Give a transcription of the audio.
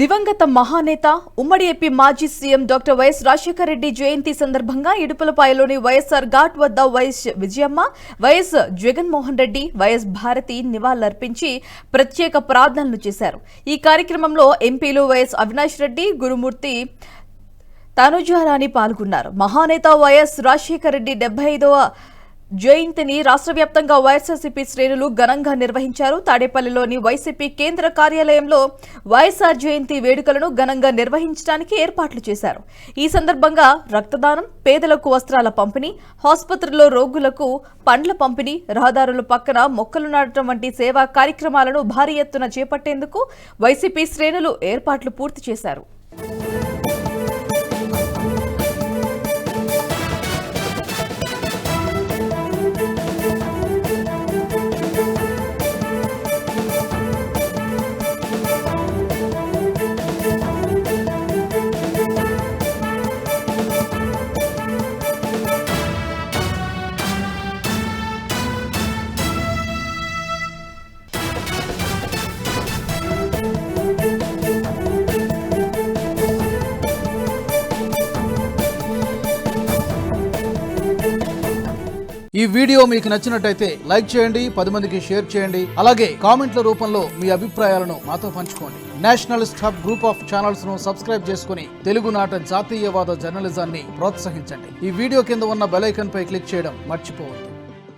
దివంగత మహానేత ఉమ్మడి ఏపీ మాజీ CM doctor YS Rajasekhara Reddy జయంతి సందర్భంగా ఇడుపులపాయలోని వైఎస్ఆర్ ఘాట్ వద్ద YS Vijayamma, YS Jaganmohan Reddy, YS Bharathi నివాళులర్పించి ప్రత్యేక ప్రార్థనలు చేశారు. ఈ కార్యక్రమంలో ఎంపీలు వైఎస్ అవినాష్ రెడ్డి, గురుమూర్తి, తనుజారాణి పాల్గొన్నారు. మహానేత వైఎస్ రాజశేఖర రెడ్డి 75వ జయంతిని రాష్ట్ర వ్యాప్తంగా వైఎస్ఆర్సీపీ శ్రేణులు ఘనంగా నిర్వహించారు. తాడేపల్లిలోని వైసీపీ కేంద్ర కార్యాలయంలో వైఎస్ఆర్ జయంతి వేడుకలను ఘనంగా నిర్వహించడానికి ఏర్పాట్లు చేశారు. ఈ సందర్భంగా రక్తదానం, పేదలకు వస్త్రాల పంపిణీ, ఆసుపత్రుల్లో రోగులకు పండ్ల పంపిణీ, రహదారుల పక్కన మొక్కలు నాటడం వంటి సేవా కార్యక్రమాలను భారీ ఎత్తున చేపట్టేందుకు వైసీపీ శ్రేణులు ఏర్పాట్లు పూర్తి చేశారు. ఈ వీడియో మీకు నచ్చినట్టయితే లైక్ చేయండి, 10 మందికి షేర్ చేయండి. అలాగే కామెంట్ల రూపంలో మీ అభిప్రాయాలను మాతో పంచుకోండి. Nationalist hub group of channels ను సబ్స్క్రైబ్ చేసుకుని తెలుగునాట జాతీయవాద జర్నలిజాన్ని ప్రోత్సహించండి. ఈ వీడియో కింద ఉన్న బెల్ ఐకాన్ పై క్లిక్ చేయడం మర్చిపోవద్దు.